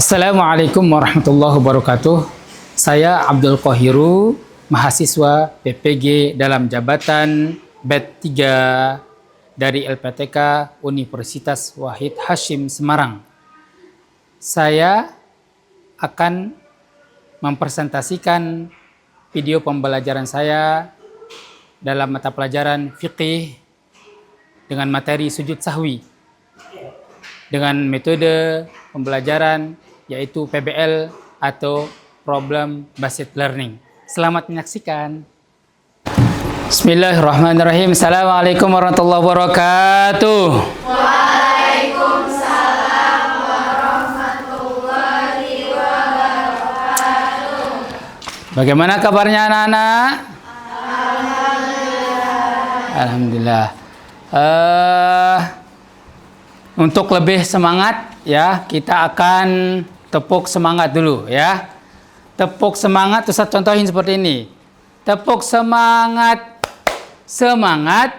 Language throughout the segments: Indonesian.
Assalamualaikum warahmatullahi wabarakatuh. Saya Abdul Qahiru, mahasiswa PPG dalam jabatan BED 3 dari LPTK Universitas Wahid Hasyim Semarang. Saya akan mempresentasikan video pembelajaran saya dalam mata pelajaran fikih dengan materi sujud sahwi dengan metode pembelajaran yaitu PBL atau Problem Based Learning. Selamat menyaksikan. Bismillahirrahmanirrahim. Assalamualaikum warahmatullahi wabarakatuh. Waalaikumsalam warahmatullahi wabarakatuh. Bagaimana kabarnya anak-anak? Alhamdulillah. Untuk lebih semangat ya, kita akan tepuk semangat dulu ya. Tepuk semangat, Ustaz contohin seperti ini. Tepuk semangat, semangat,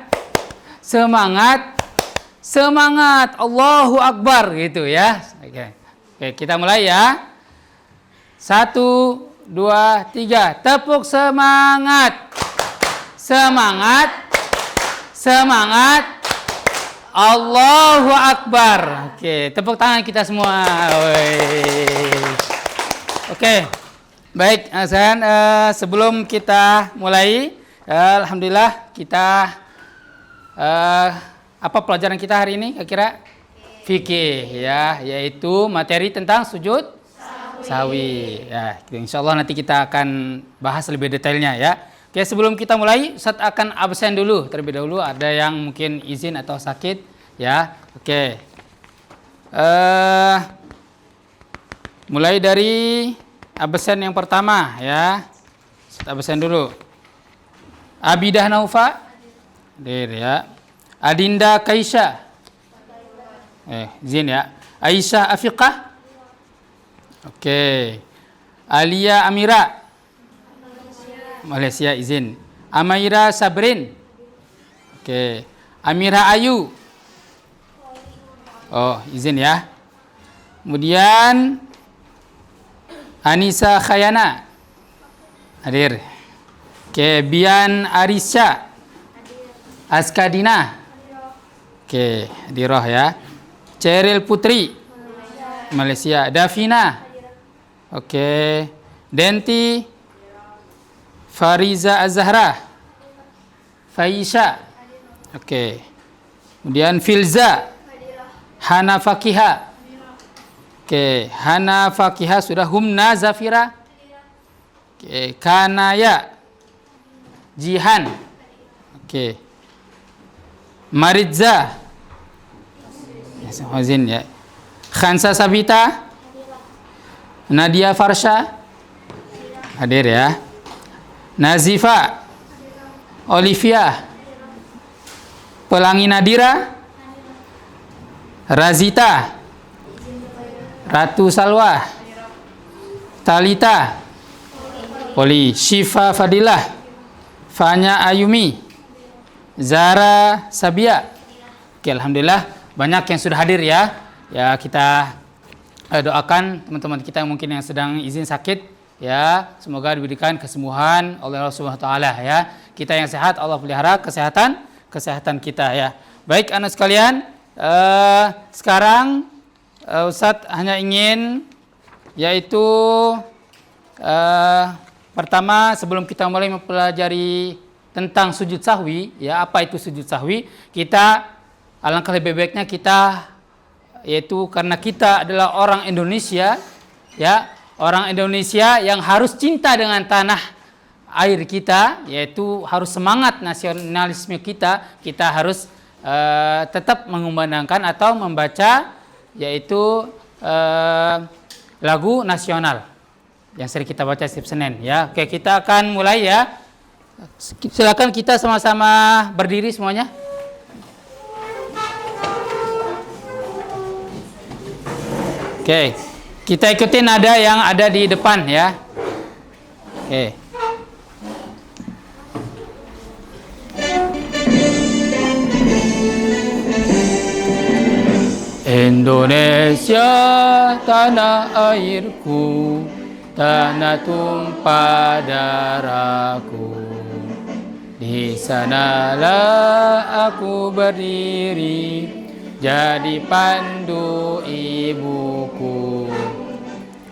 semangat, semangat. Allahu Akbar gitu ya. Oke, kita mulai ya. 1, 2, 3. Tepuk semangat. Semangat. Semangat. Allahu Akbar. Oke, tepuk tangan kita semua. Oke, baik. Sebelum kita mulai, alhamdulillah kita apa pelajaran kita hari ini? Kira-kira fikih ya, yaitu materi tentang sujud sahwi. Ya, insyaallah nanti kita akan bahas lebih detailnya ya. Oke, sebelum kita mulai, Ustaz akan absen dulu terlebih dahulu. Ada yang mungkin izin atau sakit, ya. Oke. Mulai dari absen yang pertama, ya. Ustaz absen dulu. Abidah Naufa, hadir ya. Adinda Kaisha, izin ya. Aisyah Afiqah, oke. Alia Amira, Malaysia, izin. Amaira Sabrin, oke. Amira Ayu, oh izin ya. Kemudian Anissa Khayana, hadir. Oke. Bian Arisha Askadina, oke, hadirah ya. Ceril Putri, Malaysia. Davina, oke. Denti Fariza Az-Zahra, Faisha, oke. Kemudian Filza, Hana Fakiha, oke. Hana Fakiha sudah. Humna Zafira, oke. Kanaya, Jihan, oke. Maridza, izin ya. Khansa Sabita, Nadia Farsha, hadir ya. Nazifa, Olivia, Pelangi Nadira, Razita, Ratu Salwa, Talita, Poli, Syifa Fadilah, Fanya Ayumi, Zara Sabia. Oke, alhamdulillah banyak yang sudah hadir ya. Ya, kita doakan teman-teman kita yang mungkin yang sedang izin sakit ya, semoga diberikan kesembuhan oleh Allah Subhanahu wa taala ya. Kita yang sehat Allah pelihara kesehatan kita ya. Baik anak sekalian, sekarang Ustadz hanya ingin yaitu pertama sebelum kita mulai mempelajari tentang sujud sahwi ya, apa itu sujud sahwi, kita alangkah lebih baiknya kita yaitu karena kita adalah orang Indonesia ya, orang Indonesia yang harus cinta dengan tanah air kita, yaitu harus semangat nasionalisme kita harus tetap mengumandangkan atau membaca yaitu lagu nasional yang sering kita baca setiap Senin ya. Oke, kita akan mulai ya. Silakan kita sama-sama berdiri semuanya. Oke. Kita ikutin nada yang ada di depan ya. Oke. Indonesia tanah airku, tanah tumpah darahku. Di sanalah aku berdiri, jadi pandu ibuku.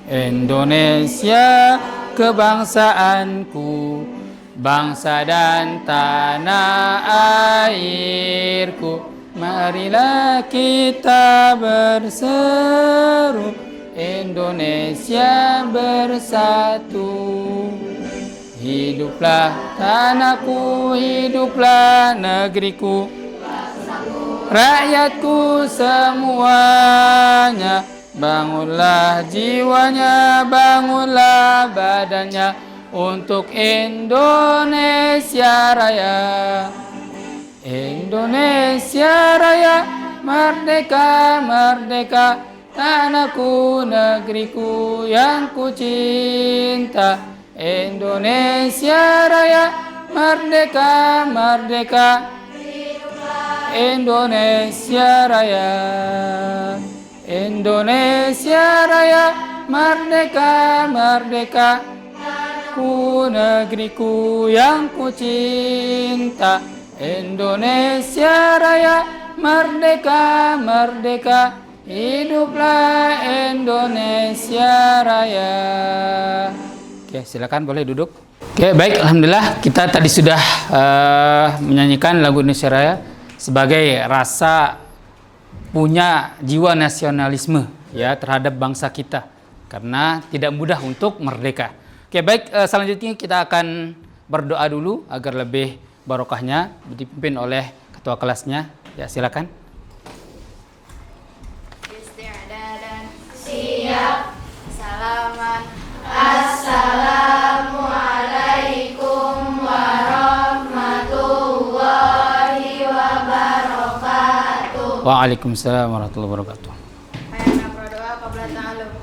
Indonesia kebangsaanku, bangsa dan tanah airku. Marilah kita berseru, Indonesia bersatu. Hiduplah tanahku, hiduplah negeriku, rakyatku semuanya. Bangunlah jiwanya, bangunlah badannya untuk Indonesia Raya. Indonesia Raya, merdeka, merdeka, tanahku, negeriku yang ku cinta. Indonesia Raya, merdeka, merdeka, Indonesia Raya. Indonesia Raya, merdeka, merdeka, ku negeriku yang ku cinta. Indonesia Raya, merdeka, merdeka, hiduplah Indonesia Raya. Oke, silakan boleh duduk. Oke, baik, alhamdulillah kita tadi sudah menyanyikan lagu Indonesia Raya sebagai rasa punya jiwa nasionalisme ya terhadap bangsa kita karena tidak mudah untuk merdeka. Oke, baik, selanjutnya kita akan berdoa dulu agar lebih barokahnya dipimpin oleh ketua kelasnya. Ya, silakan. Isti'dadan, siap, salaman. Assalamualaikum warahmatullahi wabarakatuh. Waalaikumsalam warahmatullahi wabarakatuh. Ayana berdoa qabla ta'alum.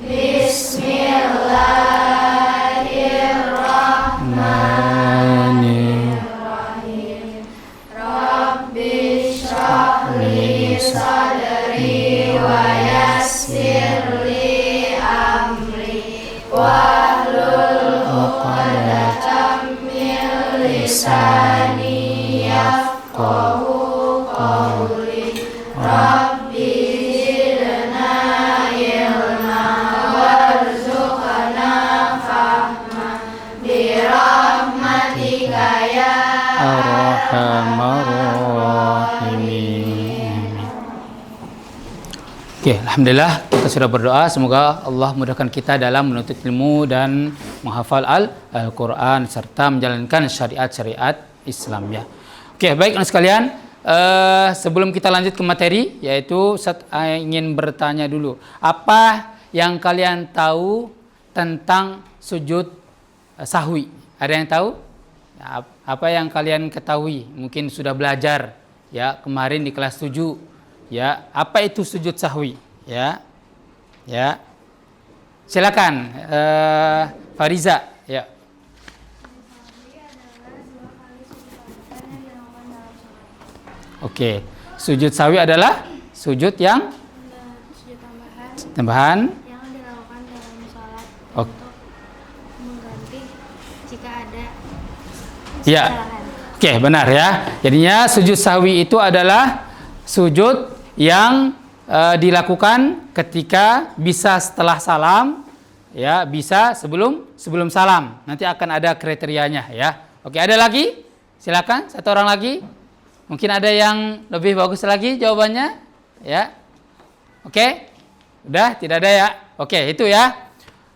Bismillahirrahmanirrahim. Rabbi shrah li sadri wa yassir li amri wahlul 'uqdatam min lisani yafqahu qawli. Rabbi zidna ilma warzuqna fahma birahmatika ya Arhamar Rahimin. Oke, alhamdulillah kita sudah berdoa semoga Allah mudahkan kita dalam menuntut ilmu dan menghafal Al-Quran serta menjalankan syariat-syariat Islam ya. Oke, baik anak sekalian, sebelum kita lanjut ke materi, yaitu saya ingin bertanya dulu, apa yang kalian tahu tentang sujud sahwi? Ada yang tahu? Apa yang kalian ketahui? Mungkin sudah belajar ya kemarin di kelas 7 ya. Apa itu sujud sahwi? Ya, ya. Silakan, Fariza. Ya. Oke, sujud sahwi adalah sujud yang Sujud tambahan yang dilakukan dalam sholat Ok. untuk mengganti jika ada Ya. kesalahan. Oke, benar ya. Jadinya sujud sahwi itu adalah sujud yang dilakukan ketika bisa setelah salam, ya, bisa sebelum salam. Nanti akan ada kriterianya ya. Oke, ada lagi? Silakan, satu orang lagi. Mungkin ada yang lebih bagus lagi jawabannya, ya. Oke? Udah, tidak ada ya? Oke, itu ya.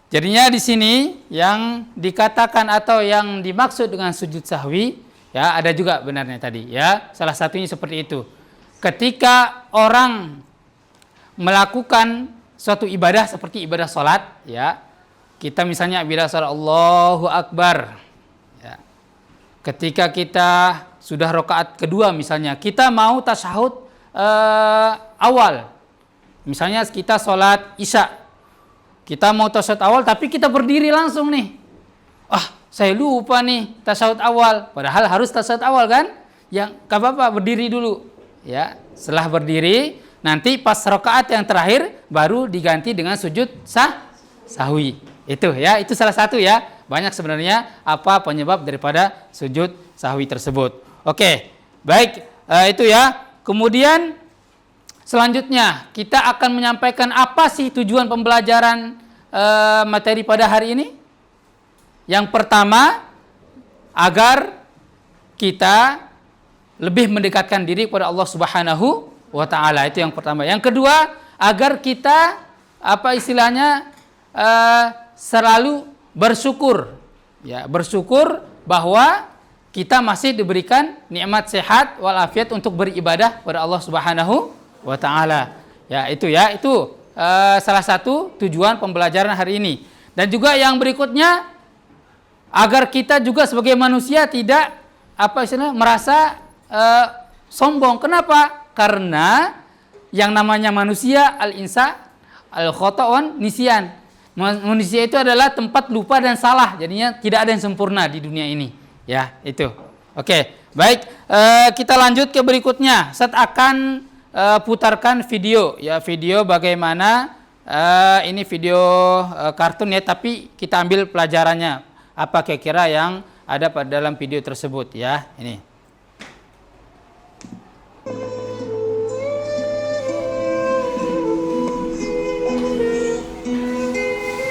Jadinya di sini yang dikatakan atau yang dimaksud dengan sujud sahwi, ya, ada juga benarnya tadi, ya. Salah satunya seperti itu. Ketika orang melakukan suatu ibadah seperti ibadah sholat, ya, kita misalnya ibadah sholat Allahu Akbar, ya. Ketika kita sudah rakaat kedua misalnya, kita mau tasyahud awal, misalnya kita sholat isya, kita mau tasyahud awal tapi kita berdiri langsung nih, saya lupa nih tasyahud awal, padahal harus tasyahud awal kan, yang gak apa-apa berdiri dulu, ya. Setelah berdiri Nanti pas rakaat yang terakhir baru diganti dengan sujud sahwi. Itu ya, itu salah satu ya. Banyak sebenarnya apa penyebab daripada sujud sahwi tersebut. Oke, baik, itu ya. Kemudian selanjutnya kita akan menyampaikan apa sih tujuan pembelajaran materi pada hari ini. Yang pertama, agar kita lebih mendekatkan diri kepada Allah Subhanahu wa ta'ala. Itu yang pertama. Yang kedua, agar kita apa istilahnya selalu bersyukur. Ya, bersyukur bahwa kita masih diberikan nikmat sehat walafiat untuk beribadah kepada Allah Subhanahu wa ta'ala. Ya, itu salah satu tujuan pembelajaran hari ini. Dan juga yang berikutnya, agar kita juga sebagai manusia tidak apa istilahnya merasa sombong. Kenapa? Karena yang namanya manusia al-insa al-khata'un nisyan. Manusia itu adalah tempat lupa dan salah. Jadinya tidak ada yang sempurna di dunia ini. Ya, itu. Oke, baik. Kita lanjut ke berikutnya. Ustaz akan putarkan video. Ya, video bagaimana ini video kartun ya, tapi kita ambil pelajarannya. Apa kira-kira yang ada pada dalam video tersebut ya. Ini.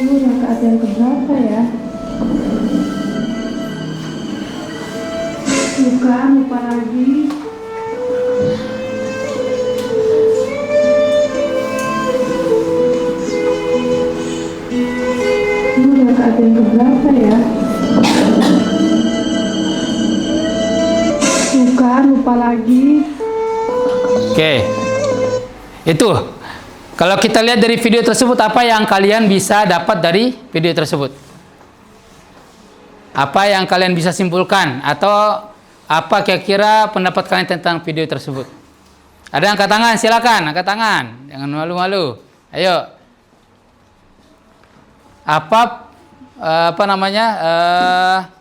Ini rakaat yang keberapa ya? Bukan, lupa lagi. Ini rakaat yang keberapa ya? Bukan, lupa lagi. Oke. Itu. Kalau kita lihat dari video tersebut, apa yang kalian bisa dapat dari video tersebut? Apa yang kalian bisa simpulkan? Atau apa kira-kira pendapat kalian tentang video tersebut? Ada yang angkat tangan? Silakan, angkat tangan. Jangan malu-malu. Ayo. Apa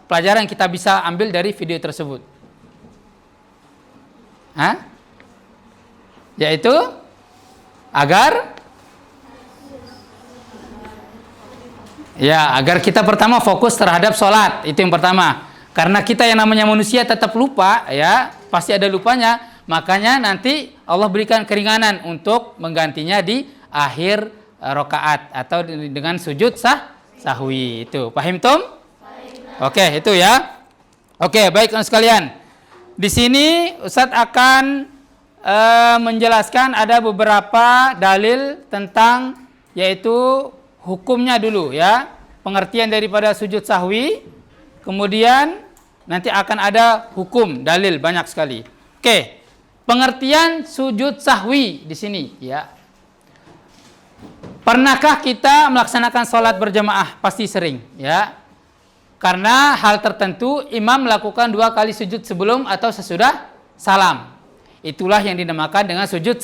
pelajaran yang kita bisa ambil dari video tersebut? Hah? Yaitu agar kita pertama fokus terhadap sholat. Itu yang pertama. Karena kita yang namanya manusia tetap lupa, ya pasti ada lupanya. Makanya nanti Allah berikan keringanan untuk menggantinya di akhir rakaat atau dengan sujud sahwi. Itu paham Tom? Oke, itu ya. Oke, baik sekalian. Di sini Ustadz akan menjelaskan ada beberapa dalil tentang yaitu hukumnya dulu ya, pengertian daripada sujud sahwi, kemudian nanti akan ada hukum dalil banyak sekali. Oke, pengertian sujud sahwi di sini ya. Pernahkah kita melaksanakan sholat berjamaah? Pasti sering ya. Karena hal tertentu imam melakukan 2 kali sujud sebelum atau sesudah salam. Itulah yang dinamakan dengan sujud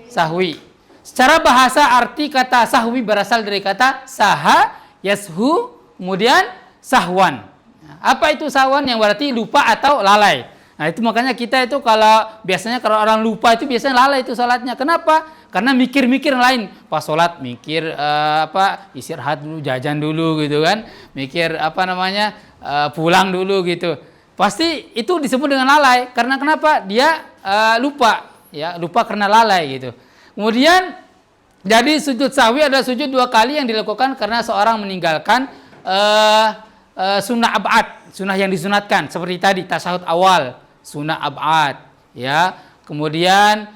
sahwi. Secara bahasa arti kata sahwi berasal dari kata saha, yashu, kemudian sahwan. Apa itu sahwan? Yang berarti lupa atau lalai. Nah itu makanya kita itu biasanya kalau orang lupa itu biasanya lalai itu salatnya. Kenapa? Karena mikir-mikir lain. Pas sholat mikir istirahat dulu, jajan dulu gitu kan. Mikir pulang dulu gitu. Pasti itu disebut dengan lalai. Karena kenapa? Dia lupa, ya lupa karena lalai gitu. Kemudian jadi sujud sahwi adalah sujud 2 kali yang dilakukan karena seorang meninggalkan sunnah ab'ad, sunnah yang disunatkan seperti tadi tasyahud awal, sunnah ab'ad, ya. Kemudian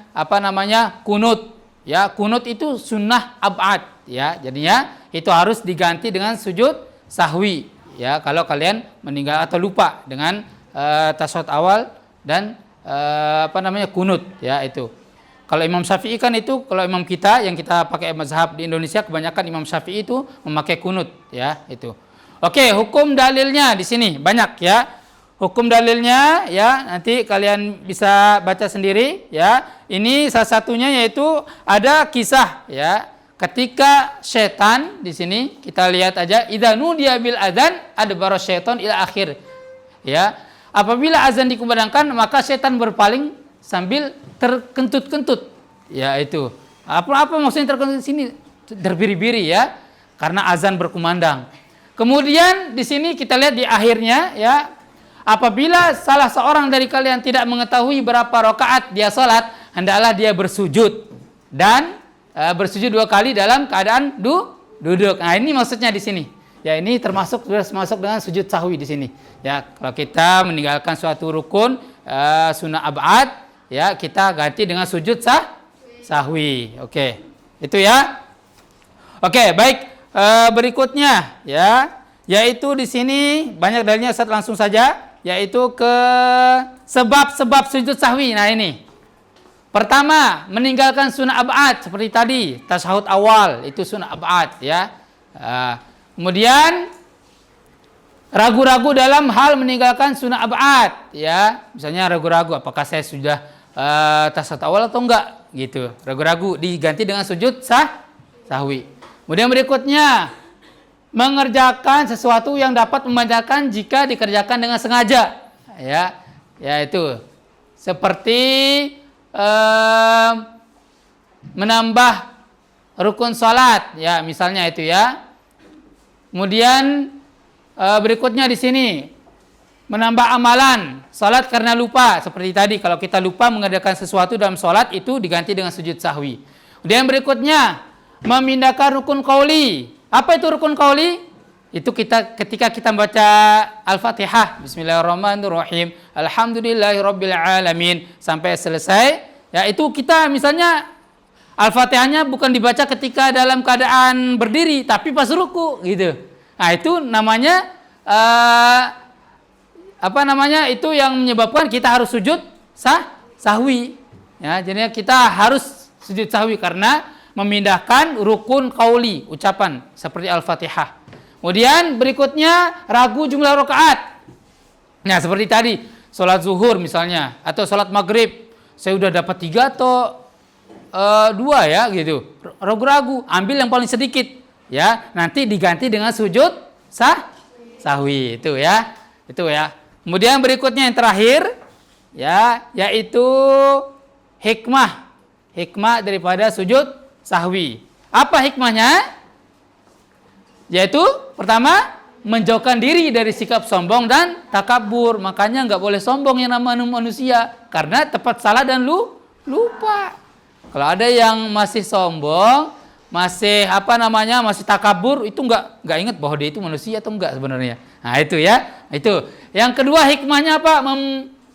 kunut, ya kunut itu sunnah ab'ad, ya. Jadinya itu harus diganti dengan sujud sahwi, ya. Kalau kalian meninggal atau lupa dengan tasyahud awal dan kunut, ya itu. Kalau Imam Syafi'i kan itu, kalau imam kita yang kita pakai mazhab di Indonesia kebanyakan Imam Syafi'i itu memakai kunut, ya itu. Oke, hukum dalilnya di sini banyak ya. Hukum dalilnya ya nanti kalian bisa baca sendiri ya. Ini salah satunya yaitu ada kisah ya. Ketika setan di sini kita lihat aja idza nudiya bil adzan adbara syaiton ila akhir. Ya. Apabila azan dikumandangkan maka setan berpaling sambil terkentut-kentut Ya itu. Apa maksudnya terkena di sini? Terbiri-biri ya, karena azan berkumandang. Kemudian di sini kita lihat di akhirnya ya, apabila salah seorang dari kalian tidak mengetahui berapa rakaat dia salat, hendaklah dia bersujud dan bersujud 2 kali dalam keadaan duduk. Nah, ini maksudnya di sini. Ya, ini termasuk dengan sujud sahwi di sini. Ya, kalau kita meninggalkan suatu rukun sunnah ab'ad, ya kita ganti dengan sujud sahwi. Oke. Itu ya. Oke, baik. Berikutnya ya, yaitu di sini banyak dalilnya, Ustaz langsung saja, yaitu ke sebab-sebab sujud sahwi. Nah, ini. Pertama, meninggalkan sunnah ab'ad seperti tadi, tasyahud awal itu sunnah ab'ad ya. Kemudian ragu-ragu dalam hal meninggalkan sunnah ab'ad ya. Misalnya ragu-ragu apakah saya sudah tasyahud awal atau enggak gitu. Ragu-ragu diganti dengan sujud sahwi. Kemudian berikutnya, mengerjakan sesuatu yang dapat membatalkan jika dikerjakan dengan sengaja ya. Yaitu seperti menambah rukun salat ya, misalnya itu ya. Kemudian berikutnya di sini menambah amalan salat karena lupa, seperti tadi kalau kita lupa mengerjakan sesuatu dalam salat itu diganti dengan sujud sahwi. Kemudian berikutnya memindahkan rukun qauli. Apa itu rukun qauli? Itu ketika kita baca Al-Fatihah, Bismillahirrahmanirrahim, Alhamdulillahirabbil alamin sampai selesai, ya itu kita misalnya Al-Fatihahnya bukan dibaca ketika dalam keadaan berdiri, tapi pas ruku gitu. Nah, itu namanya itu yang menyebabkan kita harus sujud sahwi. Ya, jadinya kita harus sujud sahwi karena memindahkan rukun qauli, ucapan seperti Al-Fatihah. Kemudian berikutnya ragu jumlah rakaat. Nah, seperti tadi, sholat zuhur misalnya atau sholat maghrib, saya udah dapat 3 atau 2 ya gitu. Ragu-ragu, ambil yang paling sedikit ya, nanti diganti dengan sujud sahwi itu ya. Itu ya. Kemudian berikutnya yang terakhir ya, yaitu hikmah daripada sujud sahwi. Apa hikmahnya? Yaitu pertama, menjauhkan diri dari sikap sombong dan takabur. Makanya nggak boleh sombong yang namanya manusia, karena tepat salah dan lupa. Kalau ada yang masih sombong, masih masih takabur, itu nggak ingat bahwa dia itu manusia atau enggak sebenarnya. Nah, itu ya. Itu. Yang kedua hikmahnya apa?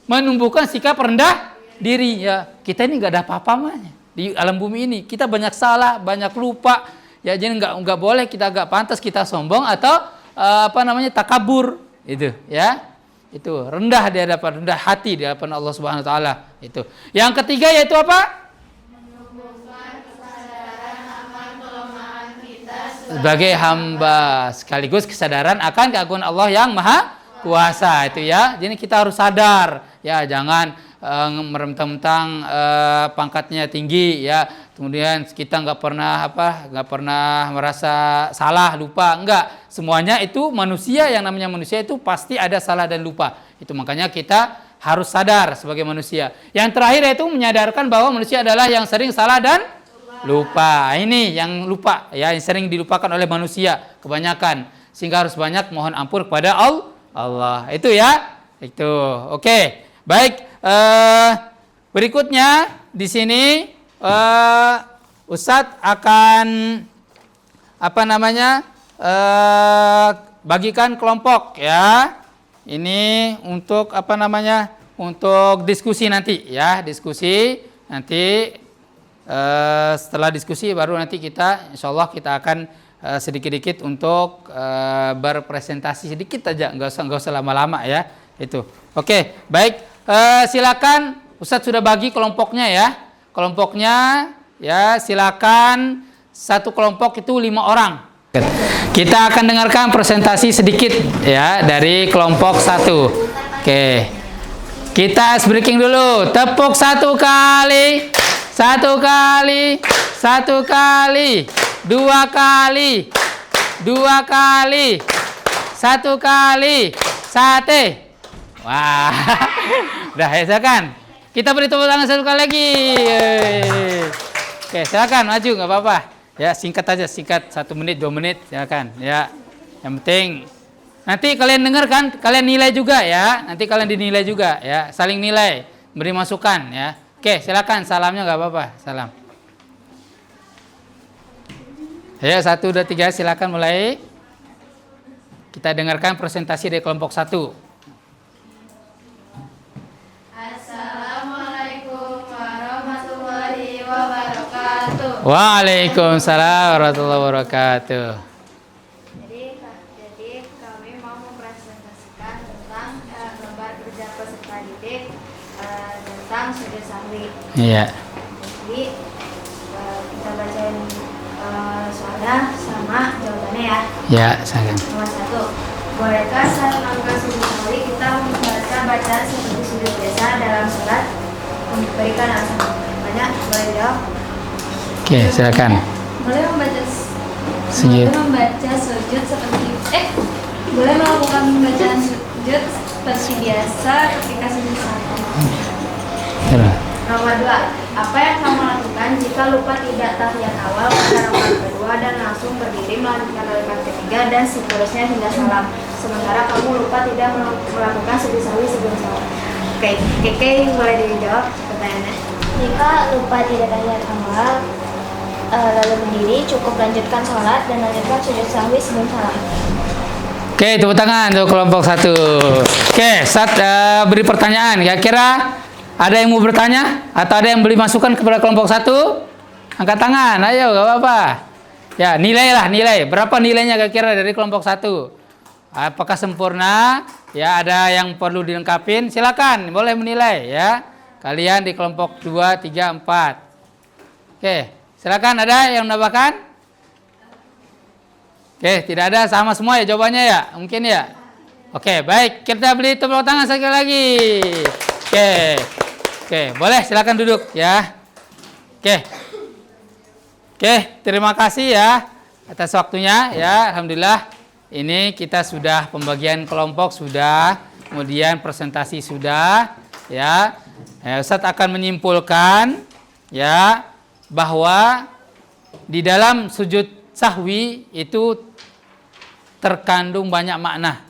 Menumbuhkan sikap rendah diri ya. Kita ini nggak ada apa-apanya di alam bumi ini. Kita banyak salah, banyak lupa. Ya, jadi nggak boleh kita nggak pantas kita sombong atau takabur itu ya. Itu rendah hati di hadapan Allah Subhanahu wa taala itu. Yang ketiga yaitu apa? Sebagai hamba, sekaligus kesadaran akan keagungan Allah yang Maha Kuasa itu ya. Jadi kita harus sadar ya, jangan merentang-mentang pangkatnya tinggi ya, kemudian kita nggak pernah merasa salah, lupa, enggak. Semuanya itu manusia, yang namanya manusia itu pasti ada salah dan lupa. Itu makanya kita harus sadar sebagai manusia. Yang terakhir yaitu menyadarkan bahwa manusia adalah yang sering salah dan lupa. Ini yang lupa ya, yang sering dilupakan oleh manusia kebanyakan, sehingga harus banyak mohon ampun kepada Allah. Itu ya. Itu. Oke. Baik. Berikutnya di sini Ustadz akan bagikan kelompok ya. Ini untuk untuk diskusi nanti ya, nanti setelah diskusi baru nanti kita insyaallah kita akan sedikit-sedikit untuk berpresentasi sedikit aja, nggak usah lama-lama ya. Itu. Oke, baik. Silakan Ustadz sudah bagi kelompoknya ya. Kelompoknya ya, silakan satu kelompok itu 5 orang. Kita akan dengarkan presentasi sedikit ya dari kelompok 1. Oke. Kita ice breaking dulu. Tepuk 1 kali. 1 kali. 1 kali. 2 kali. 2 kali. 1 kali. Sate. Wah, udah ya kan? Kita beri tepuk tangan 1 kali lagi. Oke, silakan maju, nggak apa-apa. Ya, singkat aja, singkat 1 menit, 2 menit, silakan. Ya, yang penting nanti kalian dengar kan, kalian nilai juga ya. Nanti kalian dinilai juga ya, saling nilai, beri masukan ya. Oke, silakan, salamnya nggak apa-apa, salam. Ya, 1, 2, 3, silakan mulai. Kita dengarkan presentasi dari kelompok 1. Assalamualaikum warahmatullahi wabarakatuh. Waalaikumsalam warahmatullahi wabarakatuh. Jadi kami mau mempresentasikan tentang gambar kerja peserta didik tentang sujud sahwi. Iya. Jadi kita bacain soalnya sama jawabannya ya. Ya, silakan. Nomor 1, bolehkah saat melakukan sujud sahwi kita membaca bacaan seperti sujud biasa dalam sholat memberikan alasan banyak? Boleh jawab? Oke, silakan. Boleh membaca Sujud. boleh melakukan bacaan sujud seperti biasa ketika sujud sahwi. Terus. Nomor 2, apa yang kamu lakukan jika lupa tidak tahiyat awal pada rakaat kedua dan langsung berdiri melanjutkan rakaat ketiga dan seterusnya hingga salam, sementara kamu lupa tidak melakukan sujud sahwi sebelum salam? Oke, Keke boleh dijawab pertanyaannya. Jika lupa tidak tahiyat awal, lalu berdiri, cukup lanjutkan sholat dan lanjutkan sujud sahwi sebelum salam. Oke, tepuk tangan untuk kelompok 1. Oke, beri pertanyaan. Kira-kira ada yang mau bertanya atau ada yang beri masukan kepada kelompok 1? Angkat tangan, ayo, gak apa-apa. Ya, nilai. Berapa nilainya kira-kira dari kelompok 1? Apakah sempurna? Ya, ada yang perlu dilengkapin? Silakan, boleh menilai ya. Kalian di kelompok 2, 3, 4. Oke, silakan, ada yang menambahkan? Oke, tidak ada, sama semua ya jawabannya ya? Mungkin ya? Oke, baik, kita beri tepuk tangan sekali lagi. Oke, boleh silakan duduk ya. Oke, terima kasih ya atas waktunya ya. Alhamdulillah ini kita sudah pembagian kelompok sudah, kemudian presentasi sudah ya. Ustadz akan menyimpulkan ya bahwa di dalam sujud sahwi itu terkandung banyak makna.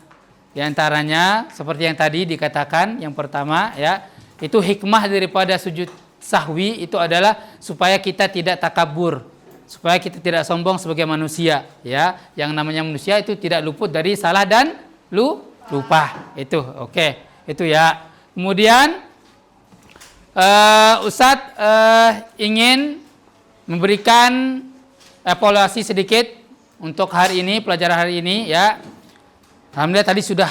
Di antaranya seperti yang tadi dikatakan, yang pertama ya, itu hikmah daripada sujud sahwi itu adalah supaya kita tidak takabur, supaya kita tidak sombong sebagai manusia ya. Yang namanya manusia itu tidak luput dari salah dan lupa. Itu oke. Itu ya. Kemudian Ustadz ingin memberikan evaluasi sedikit untuk hari ini, pelajaran hari ini ya. Alhamdulillah tadi sudah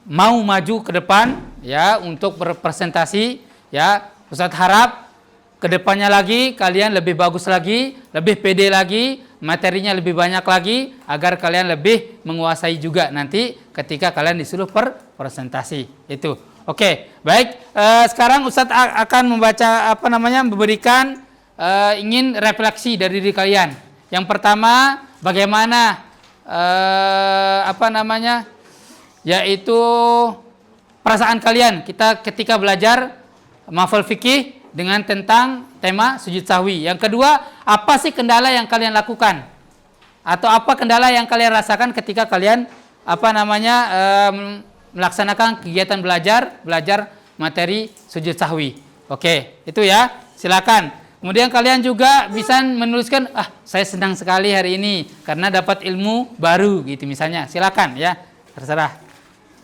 mau maju ke depan ya untuk berpresentasi ya. Ustadz harap ke depannya lagi kalian lebih bagus lagi, lebih pede lagi, materinya lebih banyak lagi agar kalian lebih menguasai juga nanti ketika kalian disuruh presentasi. Itu. Oke, baik. Sekarang Ustadz akan membaca memberikan ingin refleksi dari diri kalian. Yang pertama, bagaimana yaitu perasaan kalian kita ketika belajar mahfal fikih dengan tentang tema sujud sahwi. Yang kedua, apa sih kendala yang kalian lakukan atau apa kendala yang kalian rasakan ketika kalian melaksanakan kegiatan belajar materi sujud sahwi. Oke, itu ya, silakan. Kemudian kalian juga bisa menuliskan, saya senang sekali hari ini karena dapat ilmu baru gitu misalnya. Silakan ya, terserah.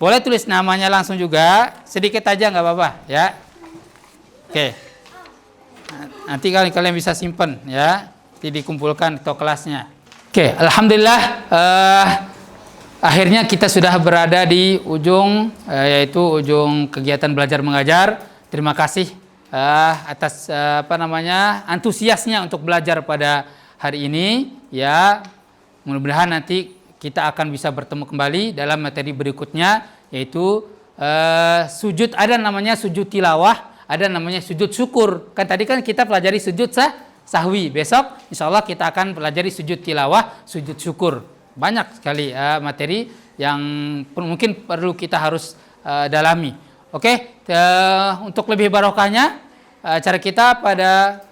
Boleh tulis namanya langsung juga, sedikit aja nggak apa-apa ya. Oke. Nanti kalian bisa simpen ya, nanti dikumpulkan ke kelasnya. Oke, alhamdulillah akhirnya kita sudah berada di ujung yaitu ujung kegiatan belajar mengajar. Terima kasih atas antusiasnya untuk belajar pada hari ini ya. Mudah-mudahan nanti kita akan bisa bertemu kembali dalam materi berikutnya yaitu sujud, ada namanya sujud tilawah, ada namanya sujud syukur. Kan tadi kan kita pelajari sujud sahwi. Besok insyaallah kita akan pelajari sujud tilawah, sujud syukur. Banyak sekali materi yang mungkin perlu kita harus dalami. Oke, untuk lebih barokahnya cara kita pada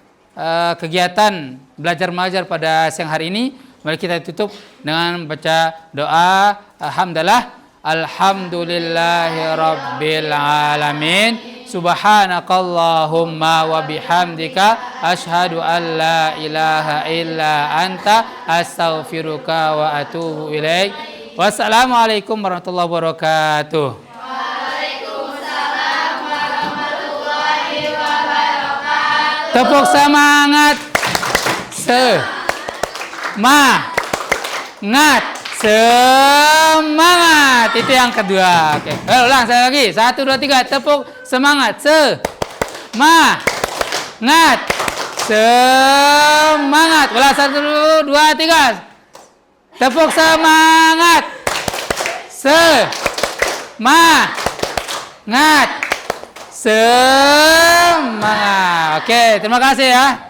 kegiatan belajar mengajar pada siang hari ini. Mari kita tutup dengan baca doa hamdalah. Alhamdulillahirabbil alamin. Subhanakallahumma wa bihamdika asyhadu an la ilaha illa anta astaghfiruka wa atubu ilaik. Wassalamualaikum warahmatullahi wabarakatuh. Waalaikumsalam warahmatullahi wabarakatuh. Tepuk semangat. Semangat. Itu yang kedua. Oke. Ulang sekali lagi. 1, 2, 3. Tepuk semangat. Semangat. Ulang 1, 2, 3. Tepuk semangat. Semangat. Oke, terima kasih ya.